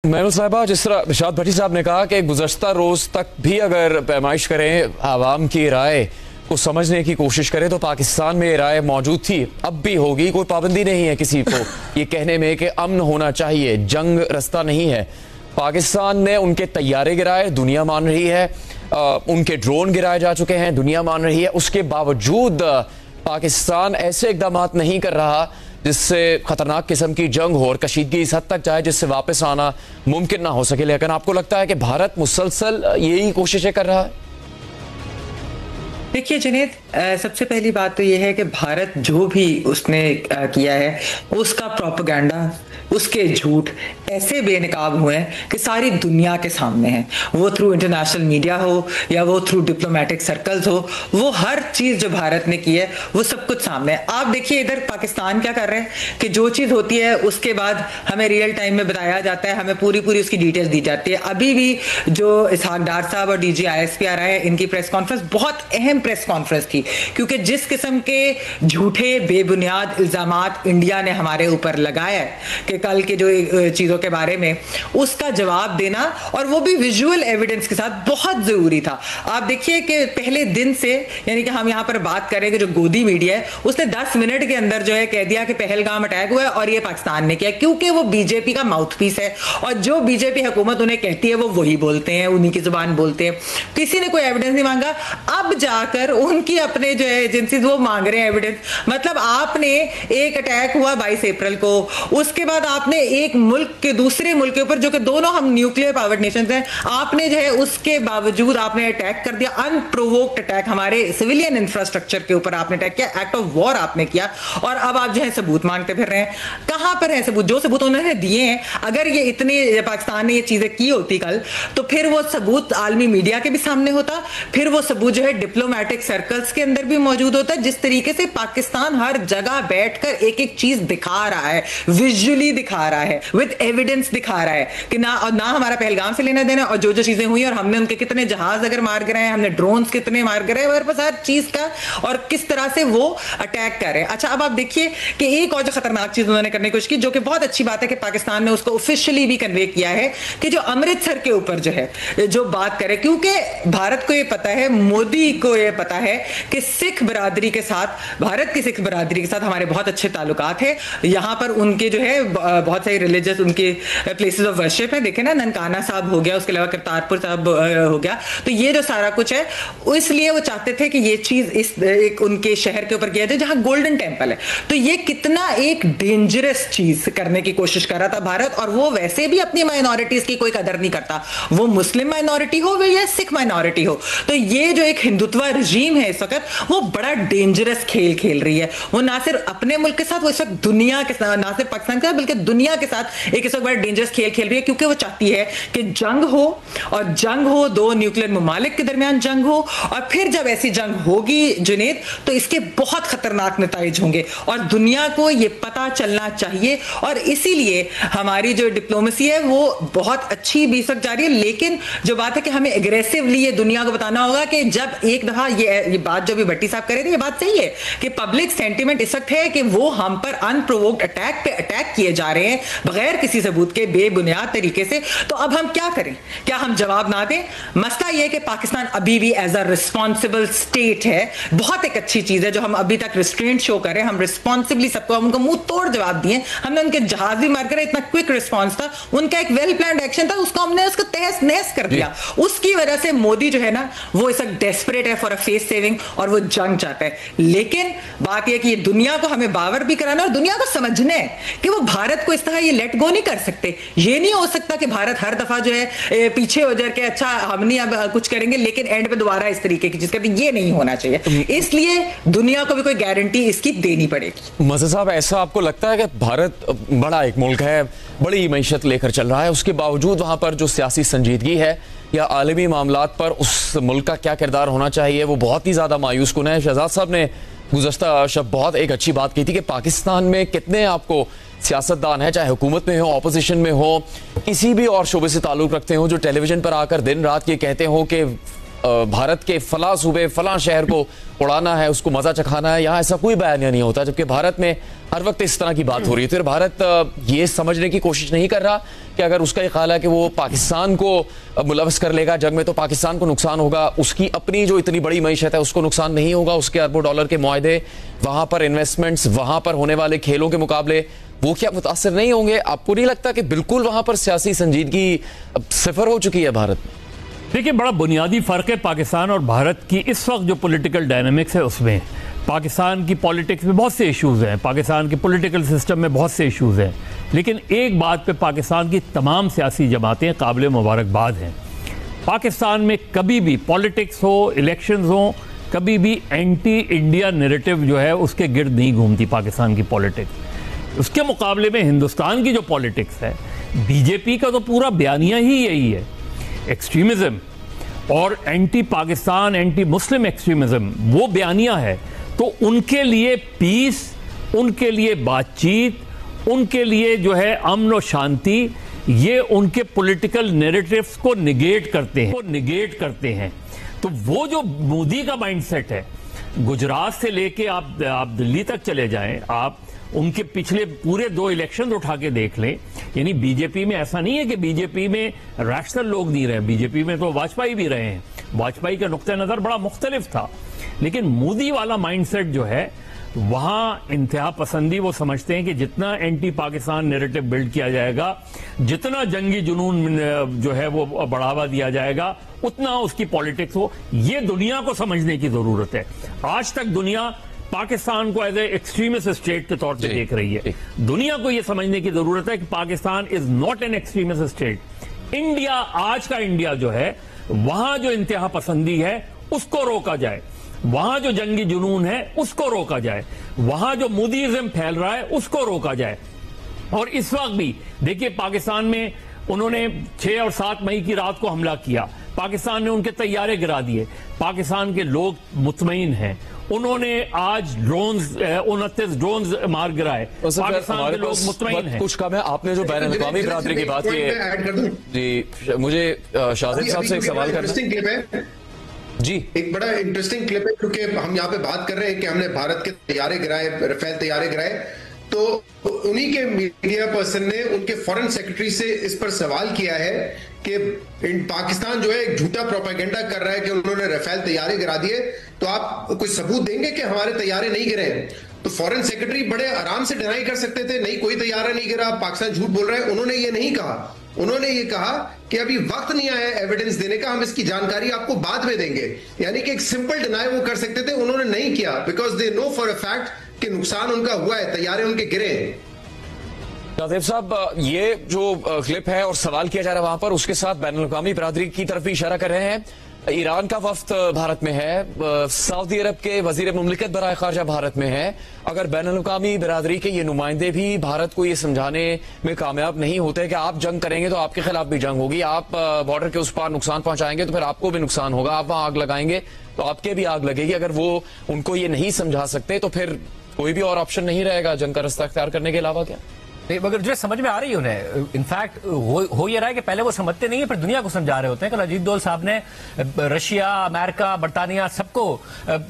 महमूद साहिबा, जिस तरह इरशाद भट्टी साहब ने कहा कि गुज़श्ता रोज़ तक भी अगर पैमाइश करें, आवाम की राय को समझने की कोशिश करें तो पाकिस्तान में ये राय मौजूद थी, अब भी होगी। कोई पाबंदी नहीं है किसी को ये कहने में कि अमन होना चाहिए, जंग रास्ता नहीं है। पाकिस्तान ने उनके तैयारे गिराए, दुनिया मान रही है, उनके ड्रोन गिराए जा चुके हैं, दुनिया मान रही है। उसके बावजूद पाकिस्तान ऐसे इकदाम नहीं कर रहा जिससे खतरनाक किस्म की जंग हो और कशीदगी इस हद तक जाए जिससे वापस आना मुमकिन ना हो सके। लेकिन आपको लगता है कि भारत मुसलसल यही कोशिशें कर रहा है? देखिए जुनैद, सबसे पहली बात तो यह है कि भारत जो भी उसने किया है उसका प्रोपेगेंडा, उसके झूठ ऐसे बेनकाब हुए हैं कि सारी दुनिया के सामने हैं। वो थ्रू इंटरनेशनल मीडिया हो या वो थ्रू डिप्लोमेटिक सर्कल्स हो, वो हर चीज जो भारत ने की है वो सब कुछ सामने है। आप देखिए इधर पाकिस्तान क्या कर रहे हैं कि जो चीज होती है उसके बाद हमें रियल टाइम में बताया जाता है, हमें पूरी उसकी डिटेल्स दी जाती है। अभी भी जो इसहाक डार साहब और DG ISP आ रहा है, इनकी प्रेस कॉन्फ्रेंस बहुत अहम प्रेस कॉन्फ्रेंस थी, क्योंकि जिस किस्म के झूठे बेबुनियाद इल्जामात इंडिया ने हमारे ऊपर लगाया है कि कल के जो चीजों के बारे में, उसका जवाब देना और वो भी विजुअल एविडेंस के साथ बहुत जरूरी था। आप देखिए कि पहले दिन से, यानी कि हम यहां पर बात करें कि जो गोदी मीडिया है उसने 10 मिनट के अंदर जो है कह दिया कि पहलगाम अटैक हुआ है और ये पाकिस्तान ने किया, क्योंकि वो बीजेपी का माउथपीस है और जो बीजेपी हुकूमत उन्हें कहती है वो वही बोलते हैं, उन्हीं की जुबान बोलते हैं। किसी ने कोई एविडेंस नहीं मांगा, अब जाकर उनकी अपने जो है एजेंसीज वो मांग रहे हैं एविडेंस। मतलब आपने एक अटैक हुआ 22 अप्रैल को, उसके बाद आपने एक मुल्क के दूसरे मुल्क के ऊपर, जो कि दोनों हम न्यूक्लियर पावर्ड नेशंस हैं, आपने जो है उसके बावजूद आपने अटैक कर दिया, अनप्रोवोक्ड अटैक हमारे सिविलियन इंफ्रास्ट्रक्चर के ऊपर आपने अटैक किया, एक्ट ऑफ वॉर आपने किया। और अब आप जो है सबूत मांगते फिर रहे हैं। कहां पर है सबूत? जो सबूत उन्होंने दिए हैं, अगर ये इतने पाकिस्तान ने ये चीजें की होती कल, तो फिर वो सबूत आलमी मीडिया के भी सामने होता, फिर वो सबूत जो है डिप्लोमेटिक सर्कल्स के अंदर भी मौजूद होता है। जिस तरीके से पाकिस्तान हर जगह बैठकर एक एक चीज दिखा रहा है, विजुअली दिखा रहा है, विद एविडेंस दिखा रहा है कि ना हमारा पहलगाम से लेना देना, और जो जो चीजें हुई और हमने उनके कितने जहाज अगर मार गिराए हैं, हमने ड्रोन्स कितने मार गिराए, हमारे पास हर चीज का, और किस तरह से वो अटैक कर रहे हैं। अच्छा, अब आप देखिए कि एक और जो खतरनाक चीज उन्होंने करने की कोशिश की, जो कि बहुत अच्छी बात है कि पाकिस्तान ने उसको ऑफिशियली भी कन्वे किया है, कि जो अमृतसर के ऊपर जो है जो बात करे, क्योंकि भारत को यह पता है, मोदी को यह पता है कि सिख बरादरी के साथ, भारत की सिख बरादरी के साथ हमारे बहुत अच्छे ताल्लुकात है। यहां पर उनके जो है बहुत सारे रिलीजियस उनके प्लेसेस ऑफ वर्शिप है, देखे ना, ननकाना साहब हो गया, उसके अलावा करतारपुर साहब हो गया, तो ये जो सारा कुछ है, इसलिए वो चाहते थे कि ये चीज इस एक उनके शहर के ऊपर किया जाए जहां गोल्डन टेंपल है। तो ये कितना एक डेंजरस चीज करने की कोशिश कर रहा था भारत, और वो वैसे भी अपनी माइनॉरिटीज की कोई कदर नहीं करता, वो मुस्लिम माइनॉरिटी हो या सिख माइनॉरिटी हो। तो ये जो एक हिंदुत्व रजीम है इस वक्त, वो बड़ा डेंजरस खेल खेल रही है। वो ना सिर्फ अपने मुल्क के साथ, वो इस वक्त दुनिया के साथ, ना सिर्फ पाकिस्तान के साथ बल्कि दुनिया के साथ एक इस वक्त बड़ा डेंजरस खेल खेल रही है, क्योंकि वो चाहती है कि जंग हो, और जंग हो, दो न्यूक्लियर ममालिक के दरमियान जंग हो, और फिर जब ऐसी जंग होगी जुनैद, तो इसके बहुत खतरनाक नतीजे होंगे और दुनिया को ये पता चलना चाहिए। और इसीलिए हमारी जो डिप्लोमेसी है वो बहुत अच्छी भी सक जा रही है, लेकिन जो बात है कि हमें एग्रेसिवली ये दुनिया को बताना होगा कि जब एक दफा ये बात जो भी भट्टी साहब कर रहे थे, ये बात सही है कि पब्लिक सेंटीमेंट इस वक्त है कि वो हम पर अनप्रोवोक्ड अटैक पे अटैक किए जा रहे हैं बगैर किसी सबूत के, बेबुनियाद तरीके से। तो अब हम क्या करें? क्या हम जवाब ना दें? मसला यह है कि पाकिस्तान अभी भी एज अ रिस्पॉन्सिबल स्टेट है, बहुत एक अच्छी चीज है जो हम अभी तक रिस्ट्रेंट शो कर रहे हैं। हम रिस्पॉन्सिबली सबको, हम उनको मुंह तोड़ जवाब दिए, हमने उनके जहाज भी मार कर, इतना क्विक रिस्पॉन्स था, उनका एक वेल प्लान्ड एक्शन था, उसको हमने उसको तहस नहस कर दिया। उसकी वजह से मोदी जो है ना, वो इस वक्त डेस्परेट है फॉर अ फेस सेविंग, और वो जंग चाहता है। लेकिन बात यह कि ये दुनिया को हमें बावर भी कराना और दुनिया को समझना है कि वो भारत को इस तरह ये लेट गो नहीं कर सकते। ये नहीं हो सकता कि भारत हर दफा जो है पीछे हो जाकर अच्छा हम नहीं अब कुछ करेंगे, लेकिन एंड पे दोबारा इस तरीके की चीज करते, ये नहीं होना चाहिए। इसलिए दुनिया को भी कोई गारंटी इसकी देनी पड़ेगी। मज़हर साहब, ऐसा आपको लगता है कि भारत बड़ा एक मुल्क है, बड़ी मईशत लेकर चल रहा है, उसके बावजूद वहां पर जो सियासी संजीदगी है या आलमी मामलात पर उस मुल्क का क्या किरदार होना चाहिए, वो बहुत ही ज्यादा मायूस कुन है? शहजाद साहब ने गुज़श्ता शब बहुत एक अच्छी बात की थी कि पाकिस्तान में कितने आपको सियासतदान है, चाहे हुकूमत में हो, ऑपोजिशन में हो, किसी भी और शोबे से ताल्लुक रखते हो, जो टेलीविजन पर आकर दिन रात ये कहते हो कि भारत के फला सूबे फला शहर को उड़ाना है, उसको मजा चखाना है, यहाँ ऐसा कोई बयानिया नहीं होता। जबकि भारत में हर वक्त इस तरह की बात हो रही है। फिर भारत ये समझने की कोशिश नहीं कर रहा कि अगर उसका ये ख्याल है कि वो पाकिस्तान को मुलवस कर लेगा जंग में तो पाकिस्तान को नुकसान होगा, उसकी अपनी जो इतनी बड़ी मईशत है उसको नुकसान नहीं होगा, उसके अरबों डॉलर के मुआहदे, वहां पर इन्वेस्टमेंट्स, वहां पर होने वाले खेलों के मुकाबले वो क्या मुतासर नहीं होंगे? आपको नहीं लगता कि बिल्कुल वहां पर सियासी संजीदगी सिफर हो चुकी है भारत में? देखिए, बड़ा बुनियादी फ़र्क है पाकिस्तान और भारत की इस वक्त जो पॉलिटिकल डायनामिक्स है उसमें। पाकिस्तान की पॉलिटिक्स में बहुत से इश्यूज़ हैं, पाकिस्तान के पॉलिटिकल सिस्टम में बहुत से इश्यूज़ हैं, लेकिन एक बात पे पाकिस्तान की तमाम सियासी जमातें काबिल मुबारकबाद हैं। पाकिस्तान में कभी भी पॉलिटिक्स हो, इलेक्शंस हो, कभी भी एंटी इंडिया नैरेटिव जो है उसके गिर्द नहीं घूमती पाकिस्तान की पॉलिटिक्स। उसके मुकाबले में हिंदुस्तान की जो पॉलिटिक्स है, बीजेपी का तो पूरा बयानिया ही यही है, एक्सट्रीमिज्म और anti Pakistan, anti Muslim extremism वो बयानिया है। तो उनके लिए पीस, उनके लिए बातचीत, उनके लिए जो है अमन और शांति, ये उनके पॉलिटिकल नैरेटिव्स को निगेट करते हैं। तो वो जो मोदी का माइंडसेट है, गुजरात से लेके आप दिल्ली तक चले जाएं, आप उनके पिछले पूरे 2 इलेक्शन उठा के देख लें। यानी बीजेपी में ऐसा नहीं है कि बीजेपी में रैशनल लोग नहीं रहे, बीजेपी में तो वाजपेयी भी रहे हैं, वाजपेयी का नुक्ता नजर बड़ा मुख्तलिफ था। लेकिन मोदी वाला माइंडसेट जो है, वहां इंतहा पसंदी वो समझते हैं कि जितना एंटी पाकिस्तान नैरेटिव बिल्ड किया जाएगा, जितना जंगी जुनून जो है वो बढ़ावा दिया जाएगा, उतना उसकी पॉलिटिक्स हो। ये दुनिया को समझने की जरूरत है। आज तक दुनिया पाकिस्तान को एज ए एक्सट्रीमिस्ट स्टेट के तौर पे देख रही है। दुनिया को यह समझने की जरूरत है कि Pakistan is not an extremist state. India, आज का इंडिया जो है, वहां जो इंतहा पसंदी है उसको रोका जाए, वहां जो जंगी जुनून है उसको रोका जाए, वहां जो मोदीइज्म फैल रहा है उसको रोका जाए। और इस वक्त भी देखिए, पाकिस्तान में उन्होंने 6 और 7 मई की रात को हमला किया, पाकिस्तान ने उनके तैयारे गिरा दिए, पाकिस्तान के लोग मुतमईन हैं। उन्होंने आज ड्रोन्स 29 ड्रोन्स मार गिराए, पाकिस्तान के लोग मुतमईन हैं। कुछ कम है। आपने जो बैन अवी बरादरी की बात की है जी, मुझे शाहिद साहब से एक सवाल करना है जी। एक बड़ा इंटरेस्टिंग क्लिप है, क्योंकि हम यहाँ पे बात कर रहे हैं कि हमने भारत के तैयारे गिराए, राफेल तैयारे गिराए, तो उन्हीं के मीडिया पर्सन ने उनके फॉरेन सेक्रेटरी से इस पर सवाल किया है कि पाकिस्तान जो है एक झूठा प्रोपेगेंडा कर रहा है कि उन्होंने राफेल तैयारे गिरा दिए, तो आप कोई सबूत देंगे कि हमारे तैयारे नहीं गिरे? तो फॉरेन सेक्रेटरी बड़े आराम से डिनाई कर सकते थे, नहीं कोई तैयारा नहीं गिरा, पाकिस्तान झूठ बोल रहा है। उन्होंने ये नहीं कहा, उन्होंने ये कहा कि अभी वक्त नहीं आया एविडेंस देने का, हम इसकी जानकारी आपको बाद में देंगे। यानी कि एक सिंपल डिनाई वो कर सकते थे, उन्होंने नहीं किया, because they know for a fact कि नुकसान उनका हुआ है, तैयारे उनके गिरे। शाहजेब साहब, ये जो क्लिप है और सवाल किया जा रहा है वहां पर, उसके साथ बैनुल-अक़वामी बिरादरी की तरफ भी इशारा कर रहे हैं। ईरान का वफ्द भारत में है, सऊदी अरब के वजीर मुमलिकत बराए खारजा भारत में है। अगर बैनुल-अक़वामी बिरादरी के ये नुमाइंदे भी भारत को ये समझाने में कामयाब नहीं होते कि आप जंग करेंगे तो आपके खिलाफ भी जंग होगी, आप बॉर्डर के उस पार नुकसान पहुंचाएंगे तो फिर आपको भी नुकसान होगा, आप वहां आग लगाएंगे तो आपके भी आग लगेगी, अगर वो उनको ये नहीं समझा सकते तो फिर कोई भी और ऑप्शन नहीं रहेगा जंग का रास्ता अख्तियार करने के अलावा? क्या नहीं, मगर जो समझ में आ रही है उन्हें, इनफैक्ट हो ये रहा है कि पहले वो समझते नहीं है, फिर दुनिया को समझा रहे होते हैं। कल अजीत दोल साहब ने रशिया, अमेरिका, बरतानिया सबको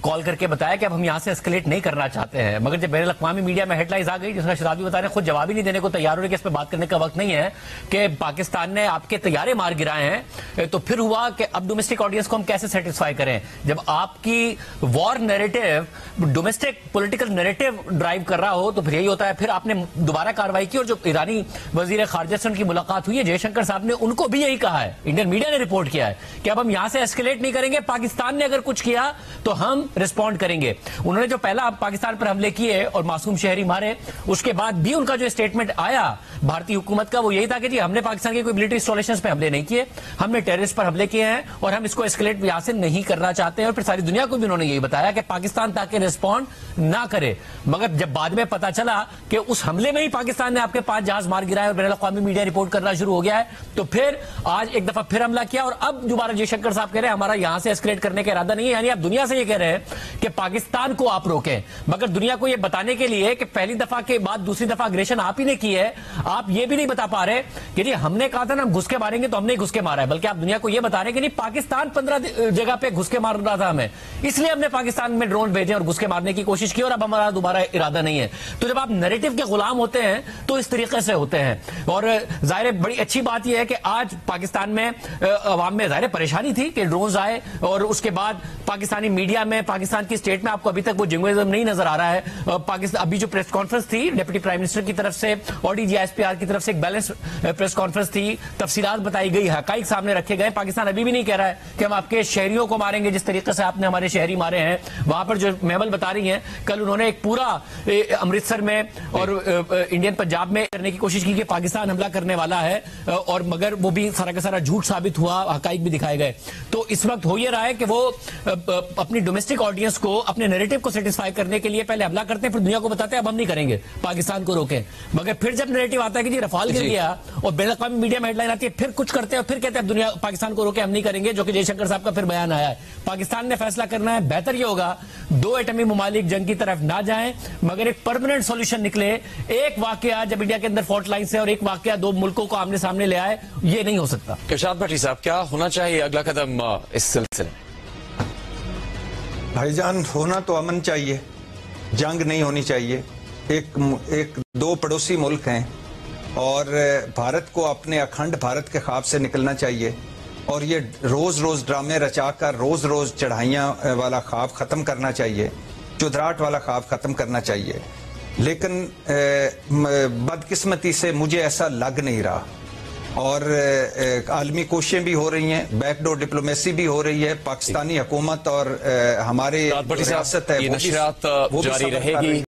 कॉल करके बताया कि अब हम यहाँ से एस्केलेट नहीं करना चाहते हैं। मगर जब बैनुल अक़वामी मीडिया में हेडलाइंस आ गई, जिसका शराबी बता रहे, खुद जवाब ही नहीं देने को तैयार हो रहे कि इस पर बात करने का वक्त नहीं है, कि पाकिस्तान ने आपके तैयारे मार गिराए हैं, तो फिर हुआ कि अब डोमेस्टिक ऑडियंस को हम कैसे सेटिस्फाई करें? जब आपकी war narrative, domestic political narrative drive कर रहा हो तो फिर यही होता है। फिर आपने दोबारा कार्रवाई की और जो ईरानी वजीर खारजा से उनकी मुलाकात हुई है, जयशंकर साहब ने उनको भी यही कहा है, इंडियन मीडिया ने रिपोर्ट किया है कि अब हम यहां से एस्केलेट नहीं करेंगे, पाकिस्तान ने अगर कुछ किया तो हम रिस्पॉन्ड करेंगे। उन्होंने जो पहला पाकिस्तान पर हमले किए और मासूम शहरी मारे, उसके बाद भी उनका जो स्टेटमेंट आया भारतीय हुकूमत का, वो यही था कि जी हमने पाकिस्तान के कोई मिलिट्री इंस्टॉलेशंस पे हमले नहीं किए, हमने टेररिस्ट पर हमले किए हैं और हम इसको एस्केलेट यहां से नहीं करना चाहते हैं। और फिर सारी दुनिया को भी उन्होंने यही बताया कि पाकिस्तान ताकि रिस्पॉन्ड ना करे। मगर जब बाद में पता चला कि उस हमले में ही पाकिस्तान ने आपके 5 जहाज मार गिराए और बैनुल-अक़वामी मीडिया रिपोर्ट करना शुरू हो गया है, तो फिर आज एक दफा फिर हमला किया और अब दोबारा जयशंकर साहब कह रहे हैं हमारा यहां से एस्केलेट करने का इरादा नहीं है। यानी आप दुनिया से ये कह रहे हैं कि पाकिस्तान को आप रोकें, मगर दुनिया को ये बताने के लिए कि पहली दफा के बाद दूसरी दफा अग्रेशन आप ही ने की है, आप ये भी नहीं बता पा रहे कि जी हमने कहा था ना घुस के मारेंगे तो हमने ही घुस के मारा है, बल्कि आप दुनिया को ये बता रहे हैं कि नहीं पाकिस्तान 15 जगह पे घुस के मार रहा था हमें, इसलिए हमने पाकिस्तान में ड्रोन भेजे और घुस के मारने की कोशिश की और अब हमारा दोबारा इरादा नहीं है। तो जब आप नैरेटिव के गुलाम होते हैं तो इस तरीके से होते हैं। और जाहिर बड़ी अच्छी बात यह है कि आज पाकिस्तान में अवाम में जाहिर परेशानी थी कि ड्रोन आए और उसके बाद पाकिस्तानी मीडिया में, पाकिस्तान की स्टेट में आपको अभी तक वो जिंगोइज्म नहीं नजर आ रहा है। पाकिस्तान अभी जो प्रेस कॉन्फ्रेंस थी डिप्टी प्राइम मिनिस्टर की तरफ से और DGISPR की तरफ से एक बैलेंस प्रेस कॉन्फ्रेंस थी, तफसीलात बताई गई, हकाइक सामने रखे गए। पाकिस्तान अभी भी नहीं कह रहा है कि हम आपके शहरियों को मारेंगे जिस तरीके से आपने हमारे शहरी मारे हैं। वहां पर जो महमल बता रही हैं, कल उन्होंने एक पूरा अमृतसर में और इंडियन पंजाब में करने की कोशिश की कि पाकिस्तान हमला करने वाला है, और मगर वो भी सारा का सारा झूठ साबित हुआ, हकाइक भी दिखाए गए। तो इस वक्त हो ये रहा है कि वो अपनी डोमेस्टिक ऑडियंस को, अपने नैरेटिव को सेटिस्फाई करने के लिए पहले हमला करते हैं, फिर दुनिया को बताते हैं अब हम नहीं करेंगे, पाकिस्तान को रोकें। मगर फिर जब नैरेटिव आता है कि जी रफाल गिर गया और बैनुल-अक़वामी मीडिया में हेडलाइन आती है, फिर कुछ करते हैं और फिर कहते हैं दुनिया पाकिस्तान को रोके हम नहीं करेंगे, जो कि जयशंकर साहब का फिर बयान आया है। पाकिस्तान ने फैसला करना है, बेहतर यह होगा 2 एटमी मुमालिक जंग की तरफ ना जाएं, मगर एक परमानेंट सॉल्यूशन निकले। एक वाकया जब इंडिया के अंदर फॉल्ट लाइन से और एक वाकया 2 मुल्कों को आमने सामने ले आए, ये नहीं हो सकता। इरशाद भट्टी साहब, क्या होना चाहिए अगला कदम इस सिलसिले? भाईजान, होना तो अमन चाहिए, जंग नहीं होनी चाहिए। एक 2 पड़ोसी मुल्क हैं और भारत को अपने अखंड भारत के ख्वाब से निकलना चाहिए और ये रोज रोज ड्रामे रचाकर रोज रोज चढ़ाइयाँ वाला ख्वाब खत्म करना चाहिए, चुधराहट वाला ख्वाब खत्म करना चाहिए। लेकिन बदकिस्मती से मुझे ऐसा लग नहीं रहा और आलमी कोशिशें भी हो रही हैं, बैकडोर डिप्लोमेसी भी हो रही है, पाकिस्तानी हुकूमत और हमारे रियासत है वो भी जारी रहेगी।